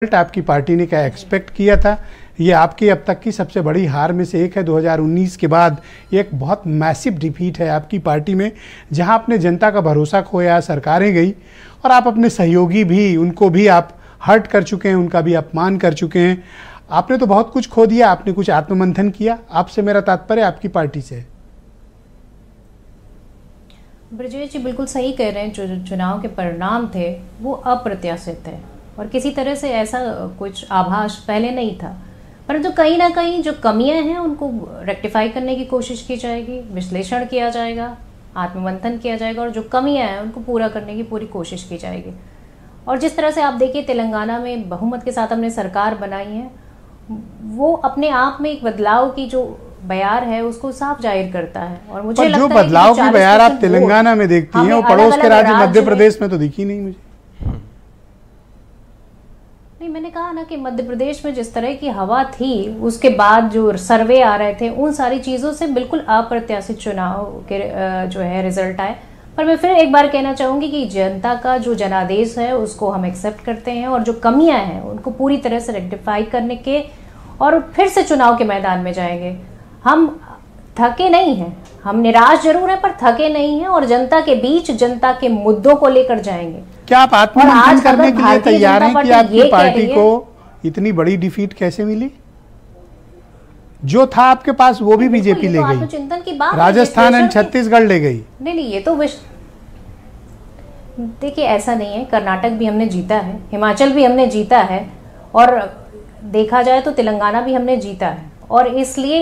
Result आपकी party ने क्या एक्सपेक्ट किया था? ये आपकी अब तक की सबसे बड़ी हार में से एक है। 2019 के बाद एक बहुत मैसिव डिफीट है आपकी पार्टी में, जहां आपने जनता का भरोसा खोया, सरकारें गई और आप अपने सहयोगी भी, उनको भी आप हर्ट कर चुके हैं, उनका भी अपमान कर चुके हैं। आपने तो बहुत कुछ खो दिया, आपने कुछ आत्ममंथन किया। आपसे मेरा तात्पर्य आपकी पार्टी से है। ब्रजेश जी बिल्कुल सही कह रहे हैं। जो चुनाव के परिणाम थे वो अप्रत्याशित थे और किसी तरह से ऐसा कुछ आभास पहले नहीं था, परंतु कहीं ना कहीं जो कमियां हैं उनको रेक्टिफाई करने की कोशिश की जाएगी, विश्लेषण किया जाएगा, आत्ममंथन किया जाएगा और जो कमियां हैं उनको पूरा करने की पूरी कोशिश की जाएगी। और जिस तरह से आप देखिए तेलंगाना में बहुमत के साथ हमने सरकार बनाई है, वो अपने आप में एक बदलाव की जो बयार है उसको साफ जाहिर करता है। और मुझे लगता जो है बदलाव की बयार आप तेलंगाना में देखती हैं वो पड़ोस के राज्य मध्य प्रदेश में तो दिखी नहीं मुझे। नहीं, मैंने कहा ना कि मध्य प्रदेश में जिस तरह की हवा थी, उसके बाद जो सर्वे आ रहे थे, उन सारी चीज़ों से बिल्कुल अप्रत्याशित चुनाव के जो है रिजल्ट आए। पर मैं फिर एक बार कहना चाहूँगी कि जनता का जो जनादेश है उसको हम एक्सेप्ट करते हैं और जो कमियां हैं उनको पूरी तरह से रेक्टिफाई करने के और फिर से चुनाव के मैदान में जाएंगे। हम थके नहीं हैं, हम निराश जरूर हैं पर थके नहीं हैं और जनता के बीच जनता के मुद्दों को लेकर जाएंगे। क्या आप आत्ममंथन करने के लिए तैयार हैं कि आपकी पार्टी को इतनी बड़ी डिफीट कैसे मिली? जो था आपके पास वो भी बीजेपी ले गई, चिंतन की बात, राजस्थान एंड छत्तीसगढ़ ले गई। नहीं, ये तो देखिए ऐसा नहीं है। कर्नाटक भी हमने जीता है, हिमाचल भी हमने जीता है और देखा जाए तो तेलंगाना भी हमने जीता है। और इसलिए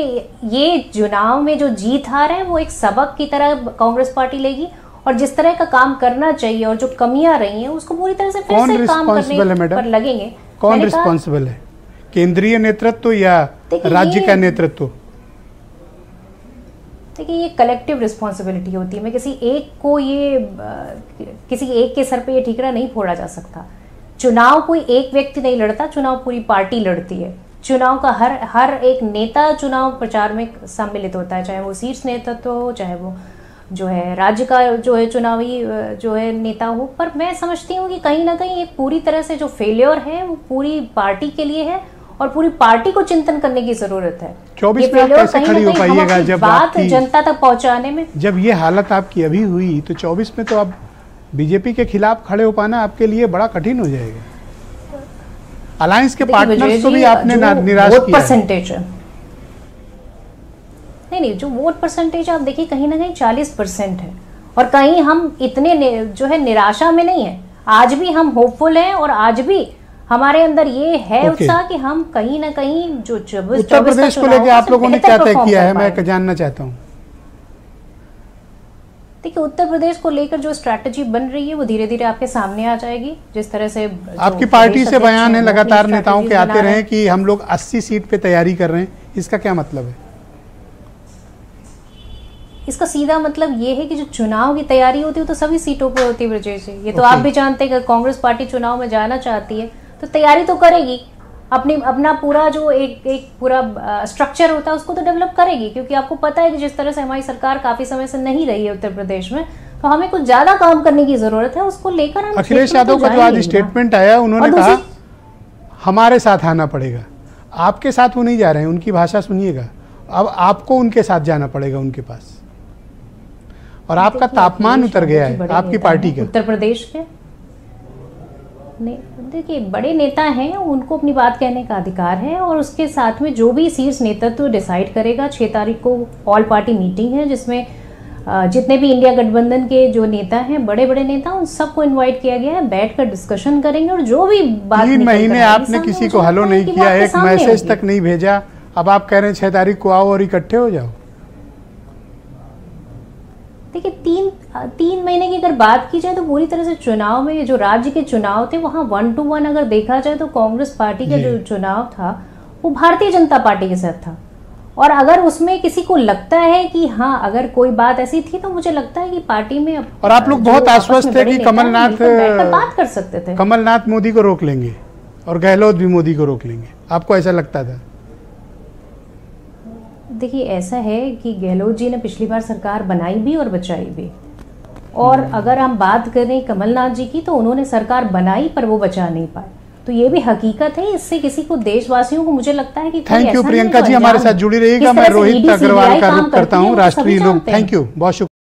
ये चुनाव में जो जीत हार है वो एक सबक की तरह कांग्रेस पार्टी लेगी और जिस तरह का काम करना चाहिए और जो कमियां रही हैं उसको पूरी तरह से फिर से काम करने पर लगेंगे। कौन रिस्पॉन्सिबल है? केंद्रीय नेतृत्व या राज्य का नेतृत्व? देखिए ये कलेक्टिव रिस्पॉन्सिबिलिटी होती है। मैं किसी एक के सर पे ये ठीकरा नहीं फोड़ा जा सकता। चुनाव कोई एक व्यक्ति नहीं लड़ता, चुनाव पूरी पार्टी लड़ती है। चुनाव का हर एक नेता चुनाव प्रचार में सम्मिलित होता है, चाहे वो शीर्ष नेतृत्व हो, चाहे वो जो है राज्य का जो है चुनावी जो है नेता हो। पर मैं समझती हूँ कि कहीं ना कहीं एक पूरी तरह से जो फेलियर है वो पूरी पार्टी के लिए है और पूरी पार्टी को चिंतन करने की जरूरत है। 24 में आप कैसे खड़ी हो पाइएगा जब बात जनता तक पहुंचाने में? जब ये हालत आपकी अभी हुई तो 24 में तो आप बीजेपी के खिलाफ खड़े हो पाना आपके लिए बड़ा कठिन हो जाएगा। अलायंस के पार्टनर्स को भी आपने निराश किया। परसेंटेज नहीं, जो वोट परसेंटेज आप देखिए कहीं ना कहीं 40% है और कहीं हम इतने जो है निराशा में नहीं है। आज भी हम होपफुल हैं और आज भी हमारे अंदर ये है उत्साह कि हम कहीं ना कहीं जो उत्तर प्रदेश को लेकर आप लोगों ने क्या तय किया है, मैं जानना चाहता हूँ। देखिए उत्तर प्रदेश को लेकर जो स्ट्रैटेजी बन रही है वो धीरे धीरे आपके सामने आ जाएगी। जिस तरह से आपकी पार्टी से बयान है लगातार नेताओं के आते रहे कि हम लोग 80 सीट पे तैयारी कर रहे हैं, इसका क्या मतलब है? इसका सीधा मतलब ये है कि जो चुनाव की तैयारी होती है तो सभी सीटों पर होती है ब्रजेश जी। ये तो आप भी जानते हैं कि कांग्रेस पार्टी चुनाव में जाना चाहती है तो तैयारी तो करेगी, अपना पूरा जो एक पूरा स्ट्रक्चर होता है उसको तो डेवलप करेगी, क्योंकि आपको पता है कि जिस तरह से हमारी सरकार काफी समय से नहीं रही है उत्तर प्रदेश में, तो हमें कुछ ज्यादा काम करने की जरूरत है। उसको लेकर हम अखिलेश यादव का जो आज स्टेटमेंट आया, उन्होंने कहा हमारे साथ आना पड़ेगा। आपके साथ वो नहीं जा रहे हैं, उनकी भाषा सुनिएगा। अब आपको उनके साथ जाना पड़ेगा उनके पास और आपका तापमान उतर गया है आपकी पार्टी का। उत्तर प्रदेश के देखिए बड़े नेता हैं, उनको अपनी बात कहने का अधिकार है और उसके साथ में जो भी शीर्ष नेतृत्व डिसाइड करेगा। 6 तारीख को ऑल पार्टी मीटिंग है जिसमें जितने भी इंडिया गठबंधन के जो नेता हैं, बड़े बड़े नेता, उन सबको इनवाइट किया गया है। बैठकर डिस्कशन करेंगे और जो भी बात 3 महीने आपने किसी को हेलो नहीं किया, एक मैसेज तक नहीं भेजा, अब आप कह रहे हैं 6 तारीख को आओ और इकट्ठे हो जाओ। देखिए 3 महीने की अगर बात की जाए तो पूरी तरह से चुनाव में जो राज्य के चुनाव थे वहां 1 to 1 अगर देखा जाए तो कांग्रेस पार्टी का जो चुनाव था वो भारतीय जनता पार्टी के साथ था। और अगर उसमें किसी को लगता है कि हाँ अगर कोई बात ऐसी थी तो मुझे लगता है कि पार्टी में और आप लोग बहुत आश्वस्त थे कि कमलनाथ बात कर सकते थे, कमलनाथ मोदी को रोक लेंगे और गहलोत भी मोदी को रोक लेंगे, आपको ऐसा लगता था? देखिए ऐसा है कि गहलोत जी ने पिछली बार सरकार बनाई भी और बचाई भी, और अगर हम बात करें कमलनाथ जी की तो उन्होंने सरकार बनाई पर वो बचा नहीं पाए। तो ये भी हकीकत है, इससे किसी को, देशवासियों को, मुझे लगता है कि थैंक यू प्रियंका जी, हमारे साथ जुड़ी रहिएगा। मैं रोहित अग्रवाल का रुख करता हूँ, राष्ट्रीय लोक। थैंक यू, बहुत शुक्रिया।